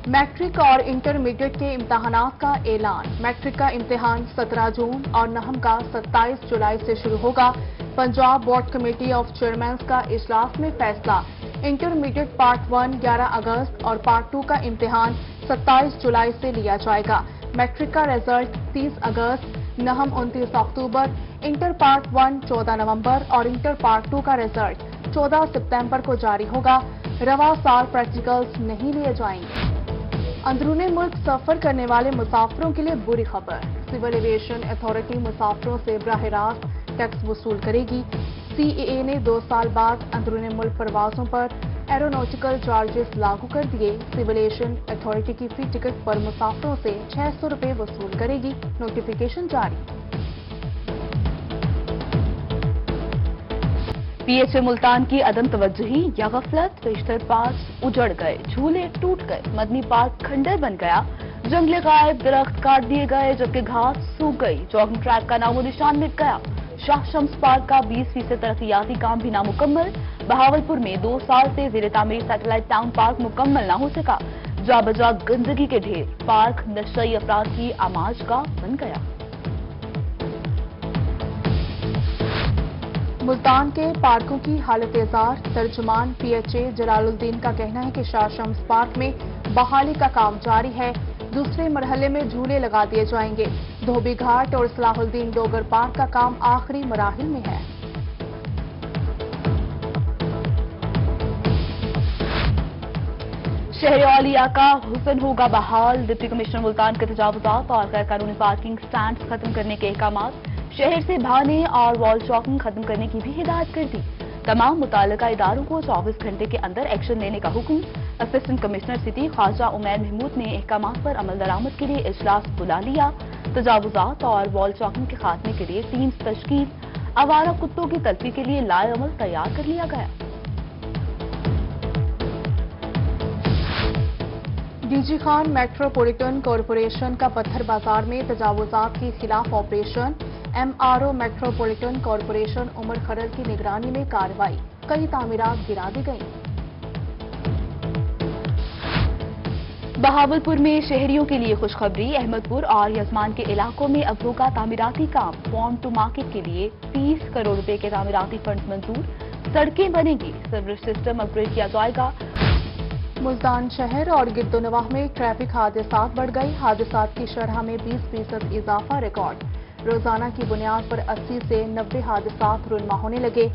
Matric और intermediate के इम्तहानात का ऐलान। मैट्रिक का इम्तिहान 17 जून और नहम का 27 जुलाई से शुरू होगा। Punjab board committee of chairman का इजलास में फैसला। इंटरमीडिएट पार्ट 1 11 अगस्त और पार्ट 2 का इम्तिहान 27 जुलाई से लिया जाएगा। मैट्रिक का रिजल्ट 30 अगस्त, नहम 29 अक्टूबर, इंटर पार्ट 1 14 नवंबर और इंटर पार्ट 2 का रिजल्ट 14 सितंबर को जारी होगा। रवा साल प्रैक्टिकल्स नहीं लिए जाएंगे। अंदरूनी मुल्क सफर करने वाले मुसाफिरों के लिए बुरी खबर। सिविल एविएशन अथॉरिटी मुसाफिरों से बराह रास्त टैक्स वसूल करेगी। CAA ने 2 साल बाद अंदरूनी मुल्क परवाजों पर एरोनॉटिकल चार्जेस लागू कर दिए। सिविल एविएशन अथॉरिटी की फी टिकट पर मुसाफिरों से 600 रुपए वसूल करेगी। नोटिफिकेशन जारी। PHA मुल्तान की अदम तवज्जुही या गफलत, पेशतर पार्क उजड़ गए, झूले टूट गए, मदनी पार्क खंडर बन गया, जंगले गायब, दरख्त काट दिए गए जबकि घास सूख गई, जॉगिंग ट्रैक का नामो निशान मिट गया। शाह शम्स पार्क का 20% तरक्याती काम भी नामुकम्मल। बहावलपुर में 2 साल से ज़ेरे तामीर सैटेलाइट टाउन पार्क मुकम्मल न हो सका। जा बजा गंदगी के ढेर, पार्क नशई अफराद की आमाज का बन गया। मुल्तान के पार्कों की हालत एजार। तर्जुमान PHA जलालुद्दीन का कहना है कि शाह शम्स पार्क में बहाली का काम जारी है। दूसरे मरहले में झूले लगा दिए जाएंगे। धोबी घाट और सलाहुद्दीन डोगर पार्क का काम आखिरी मराहिल में है। शहर औलिया का हुसन होगा बहाल। डिप्टी कमिश्नर मुल्तान के तजावुजात और गैर कानूनी पार्किंग स्टैंड खत्म करने के अहकामात। शहर से भाने और वॉल चॉकिंग खत्म करने की भी हिदायत कर दी। तमाम मुताल्लिका इदारों को 24 घंटे के अंदर एक्शन लेने का हुक्म। Assistant commissioner city Khwaja Umair Mahmood ने अहकामात पर अमल दरामद के लिए इजलास बुला लिया। तजावुजात और वॉल चॉकिंग के खात्मे के लिए टीम्स तश्कील। आवारा कुत्तों की तलफी के लिए लाए अमल तैयार कर लिया गया। DG खान मेट्रोपॉलिटन कॉरपोरेशन का पत्थर बाजार में तजावुजात के खिलाफ operation. MRO metropolitan corporation Umar Kharal की निगरानी में कार्रवाई। कई तामीरात गिरा दी गईं। बहावलपुर में शहरियों के लिए खुशखबरी। अहमदपुर और यजमान के इलाकों में अब्रों का तामीराती काम फार्म टू मार्केट के लिए 30 करोड़ रुपए के तामीराती फंड मंजूर। सड़कें बनेंगी, सर्विस सिस्टम अपग्रेड किया जाएगा। मुल्तान शहर और गिरदोनवाह में ट्रैफिक हादसात बढ़ गई। हादसात की शरह में 20% इजाफा रिकॉर्ड। रोजाना की बुनियाद पर 80 से 90 हादसात रुनमा होने लगे।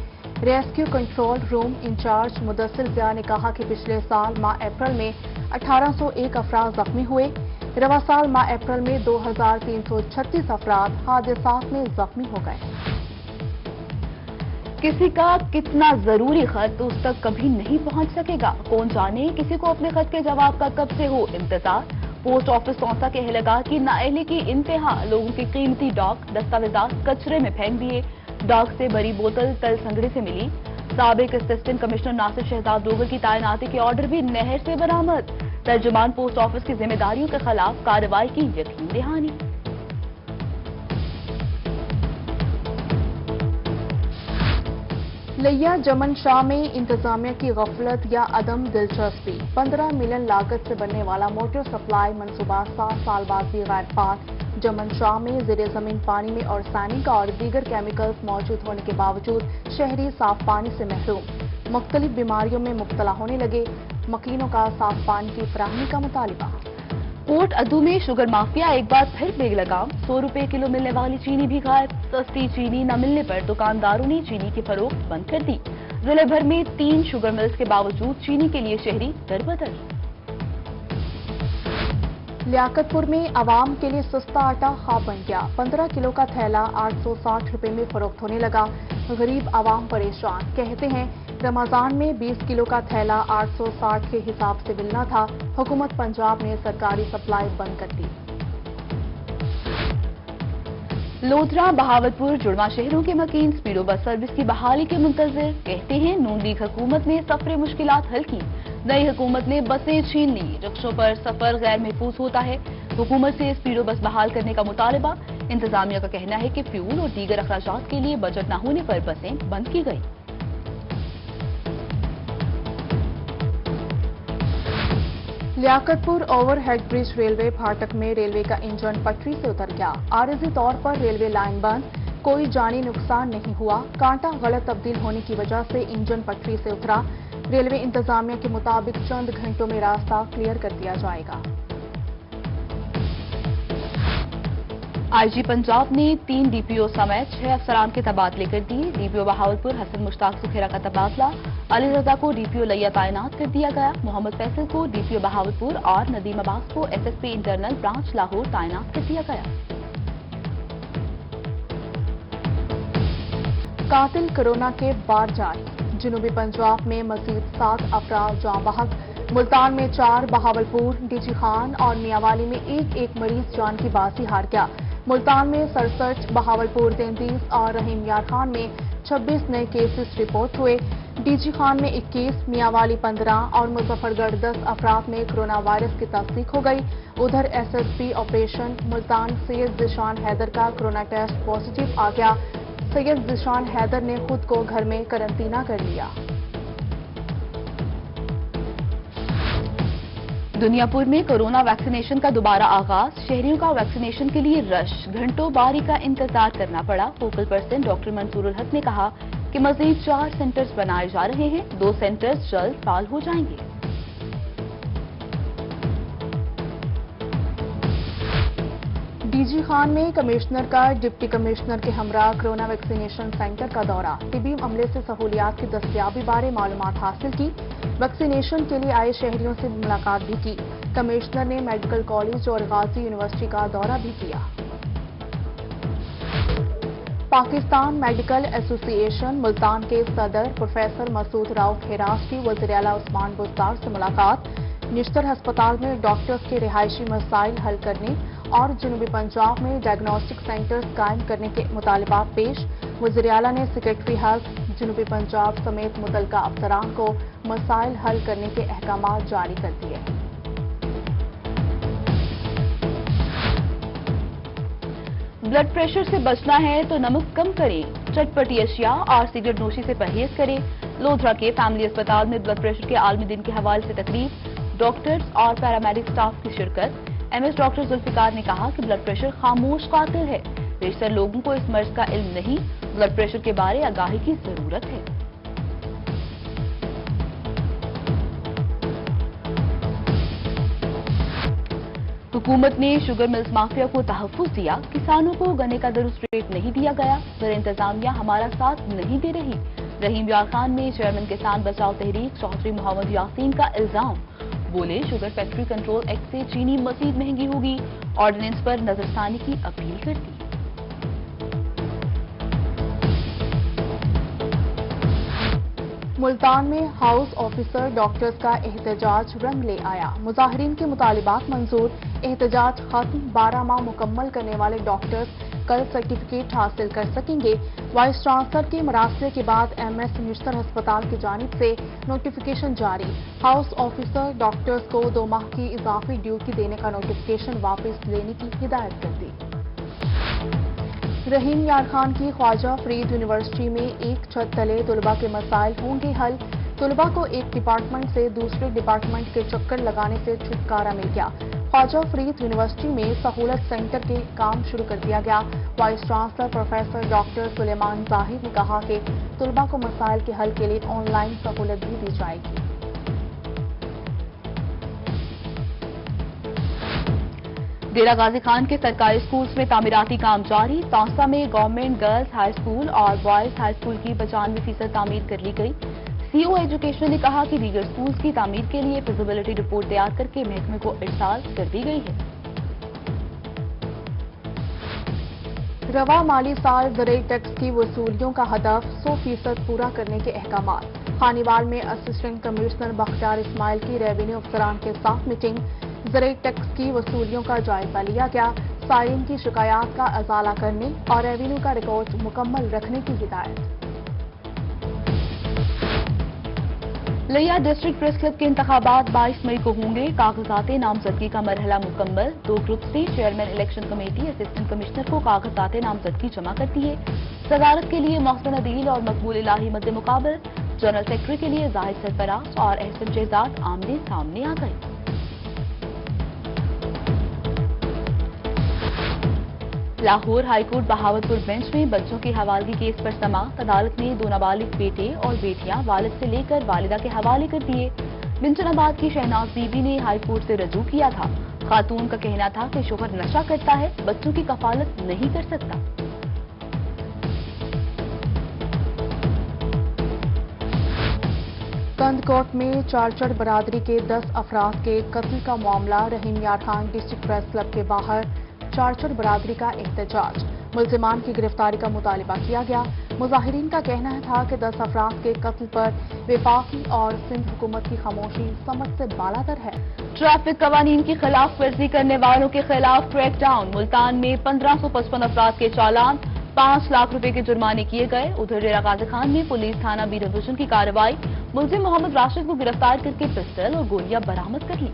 Rescue control room in charge Mudassir Zia ने कहा कि पिछले साल माह अप्रैल में 1801 अफराद जख्मी हुए। रवा साल माह अप्रैल में 2336 अफराद हादसात में जख्मी हो गए। किसी का कितना जरूरी खत उस तक कभी नहीं पहुंच सकेगा, कौन जाने किसी को अपने खत के जवाब का कब से हो इंतजार। पोस्ट ऑफिस तौसा के एहलकार की नाअहली की इंतहा। लोगों के कीमती डाक दस्तावेजात कचरे में फेंक दिए। डाक से भरी बोतल तल संगड़े से मिली। साबिक असिस्टेंट कमिश्नर नासिर शहजाद डोगर की तैनाती के ऑर्डर भी नहर से बरामद। तर्जुमान पोस्ट ऑफिस की जिम्मेदारियों के खिलाफ कार्रवाई की यकीन दहानी। लिया जमन शाह में इंतजामिया की गफलत या अदम दिलचस्पी। 15 मिलियन लागत से बनने वाला मोटर सप्लाई मंसूबा 7 साल बाद भी गैर फाल। जमन शाह में ज़ेरे जमीन पानी में आर्सेनिक और दीगर केमिकल्स मौजूद होने के बावजूद शहरी साफ पानी से महरूम। मुख्तलिफ बीमारियों में मुब्तला होने लगे। मकीनों का साफ पानी की फराहमी का मुतालिबा। कोट अद्दू में शुगर माफिया एक बार फिर बेलगाम। 100 रुपए किलो मिलने वाली चीनी भी गायब। सस्ती चीनी न मिलने पर दुकानदारों ने चीनी की फरोख्त बंद कर दी। जिले भर में 3 शुगर मिल्स के बावजूद चीनी के लिए शहरी दरबदर। लियाकतपुर में आवाम के लिए सस्ता आटा ख्वाब बन गया। 15 किलो का थैला 860 रुपए में फरोख्त होने लगा। गरीब आवाम परेशान। कहते हैं रमजान में 20 किलो का थैला 860 के हिसाब से मिलना था। हुकूमत पंजाब ने सरकारी सप्लाई बंद कर दी। लोधरा बहावलपुर जुड़वा शहरों के मकीन स्पीडो बस सर्विस की बहाली के मुंतजिर। कहते हैं नून लीग हुकूमत ने सफर मुश्किलात हल की। नई हुकूमत ने बसें छीन ली। रिक्शों पर सफर गैर महफूज होता है। हुकूमत से स्पीडो बस बहाल करने का मुतालबा। इंतजामिया का कहना है कि फ्यूल और दीगर अखराजात के लिए बजट न होने पर बसें बंद की गई। लियाकतपुर ओवरहेड ब्रिज रेलवे फाटक में रेलवे का इंजन पटरी से उतर गया। आरजी तौर पर रेलवे लाइन बंद, कोई जानी नुकसान नहीं हुआ। कांटा गलत तब्दील होने की वजह से इंजन पटरी से उतरा। रेलवे इंतजामिया के मुताबिक चंद घंटों में रास्ता क्लियर कर दिया जाएगा। आईजी पंजाब ने 3 डीपीओ समेत 6 अफसरान के तबादले कर दिए। डीपीओ बहावलपुर हसन मुश्ताक सुखेरा का तबादला, अली रजा को डीपीओ लिया तैनात कर दिया गया। मोहम्मद फैसल को डीपीओ बहावलपुर और नदीम अब्बास को एसएसपी इंटरनल ब्रांच लाहौर तैनात कर दिया गया। कातिल कोरोना के बाद जारी, जनूबी पंजाब में मजीद 7 अफराद जान बहक। मुल्तान में 4, बहावलपुर, डीजी खान और मियांवाली में एक मरीज जान की बाजी हार गया। मुल्तान में 67, बहावलपुर 33 और रहीम यार खान में 26 नए केसेस रिपोर्ट हुए। डीजी खान में 21, मियांवाली 15 और मुजफ्फरगढ़ 10 अफराद में कोरोना वायरस की तस्दीक हो गई। उधर एसएसपी ऑपरेशन मुल्तान सैयद जिशान हैदर का कोरोना टेस्ट पॉजिटिव आ गया। सैयद जिशान हैदर ने खुद को घर में करंतना कर लिया। दुनियापुर में कोरोना वैक्सीनेशन का दोबारा आगाज, शहरियों का वैक्सीनेशन के लिए रश, घंटों बारी का इंतजार करना पड़ा। फोकल पर्सन डॉक्टर मंसूरुल हक ने कहा कि मजीद 4 सेंटर्स बनाए जा रहे हैं, 2 सेंटर्स जल्द फाल हो जाएंगे। डीजी खान में कमिश्नर का डिप्टी कमिश्नर के हमरा कोरोना वैक्सीनेशन सेंटर का दौरा, तिबी अमले से सहूलियात की दस्तयाबी बारे मालूमात हासिल की। वैक्सीनेशन के लिए आए शहरियों से मुलाकात भी की। कमिश्नर ने मेडिकल कॉलेज और गाजी यूनिवर्सिटी का दौरा भी किया। पाकिस्तान मेडिकल एसोसिएशन मुल्तान के सदर प्रोफेसर मसूद राव खेराज की वज़ीर आला उस्मान बुज़दार से मुलाकात, निश्तर अस्पताल में डॉक्टर्स के रिहायशी मसाइल हल करने और जनूबी पंजाब में डायग्नोस्टिक सेंटर्स कायम करने के मुतालबात पेश। वज़ीर आला ने सेक्रेटरी हेल्थ जनूबी पंजाब समेत मुतलका अफसरान को मसाइल हल करने के अहकामात जारी कर दिए। ब्लड प्रेशर से बचना है तो नमक कम करें, चटपटी अशिया और सिगरेट नोशी से परहेज करें। लोधरा के फैमिली अस्पताल में ब्लड प्रेशर के आलमी दिन के हवाले से तकरीब, डॉक्टर्स और पैरामेडिक स्टाफ की शिरकत। एमएस डॉक्टर जुल्फिकार ने कहा कि ब्लड प्रेशर खामोश कातिल है, बेशतर लोगों को इस मर्ज का इल्म नहीं, ब्लड प्रेशर के बारे आगाही की जरूरत है। हुकूमत ने शुगर मिल्स माफिया को तहफ्फुज दिया, किसानों को गन्ने का दुरुस्त रेट नहीं दिया गया, पर इंतजामिया हमारा साथ नहीं दे रही। रहीम यार खान में चेयरमैन किसान बचाओ तहरीक चौधरी मोहम्मद यासीन का इल्जाम, बोले शुगर फैक्ट्री कंट्रोल एक्ट से चीनी मजीद महंगी होगी, ऑर्डिनेंस पर नजरसानी की अपील कर दी। मुल्तान में हाउस ऑफिसर डॉक्टर्स का एहतजाज रंग ले आया। मुजाहिरीन के मुतालिबात मंजूर, एहतजाज खत्म। 12 माह मुकम्मल करने वाले डॉक्टर्स कल सर्टिफिकेट हासिल कर सकेंगे। वाइस चांसलर के मरासले के बाद एमएस निश्तर अस्पताल की जानिब से नोटिफिकेशन जारी। हाउस ऑफिसर डॉक्टर्स को 2 माह की इजाफी ड्यूटी देने का नोटिफिकेशन वापस लेने की हिदायत कर दी। रहीम यार खान की ख्वाजा फरीद यूनिवर्सिटी में एक छत तले तुलबा के मसाइल होंगे हल। तुलबा को एक डिपार्टमेंट से दूसरे डिपार्टमेंट के चक्कर लगाने से छुटकारा मिल गया। ख्वाजा फरीद यूनिवर्सिटी में सहूलत सेंटर के काम शुरू कर दिया गया। Vice chancellor professor doctor Sulaiman Zahid ने कहा कि तुलबा को मसाइल के हल के लिए ऑनलाइन सहूलत भी दी जाएगी। डेरा गाजी खान के सरकारी स्कूल्स में तामीराती काम जारी। तौसा में गवर्नमेंट गर्ल्स हाई स्कूल और बॉयज हाई स्कूल की 95% तामीर कर ली गई। सीओ एजुकेशन ने कहा कि दीगर स्कूल्स की तामीर के लिए फिजिबिलिटी रिपोर्ट तैयार करके महकमे को इरसाल कर दी गई है। रवा माली साल ज़राई टैक्स की वसूलियों का हदफ 100% पूरा करने के अहकामात। खानीवाल में असिस्टेंट कमिश्नर बख्तियार इस्माइल की रेवेन्यू अफसरान के साथ मीटिंग। ज़राई टैक्स की वसूलियों का जायजा लिया गया। साइरिन की शिकायत का अजाला करने और रेवेन्यू का रिकॉर्ड मुकम्मल रखने की हिदायत। लिया डिस्ट्रिक्ट प्रेस क्लब के इंतखाबात 22 मई को होंगे। कागजाते नामजदगी का मरहला मुकम्मल। 2 ग्रुप से chairman election committee assistant commissioner को कागजाते नामजदगी जमा करती है। सदारत के लिए मोहसिन अदील और मकबूल इलाही मद्दे मुकाबल। जनरल सेक्रेटरी के लिए जाहिद सरफराज और एहसन शहजाद आमने सामने आ गए। लाहौर हाईकोर्ट बहावतपुर बेंच में बच्चों की हवालगी केस पर समाअत। अदालत ने 2 नाबालिग बेटे और बेटियां वालिद से लेकर वालिदा के हवाले कर दिए। बिंचनाबाद की शहनाज बीबी ने हाईकोर्ट से रजू किया था। खातून का कहना था कि शोहर नशा करता है, बच्चों की कफालत नहीं कर सकता। कंदकोट में चारचड़ बरादरी के 10 अफराद के कत्ल का मामला। रहीम यार खान डिस्ट्रिक्ट प्रेस क्लब के बाहर चारचड़ बरादरी का एहतजाज। मुल्जिमान की गिरफ्तारी का मुतालिबा किया गया। मुजाहिरीन का कहना था कि 10 अफराद के कत्ल पर वफाकी और सिंध हुकूमत की खामोशी समझ से बालातर है। ट्रैफिक कवानीन की खिलाफ वर्जी करने वालों के खिलाफ क्रैकडाउन। मुल्तान में 1555 अफराद के चालान, 5 लाख रुपए के जुर्माने किए गए। उधर डेरा गाजी खान में पुलिस थाना बी डिवीजन की कार्रवाई। मुलजिम मोहम्मद राशिद को गिरफ्तार करके पिस्टल और गोलियां बरामद कर ली।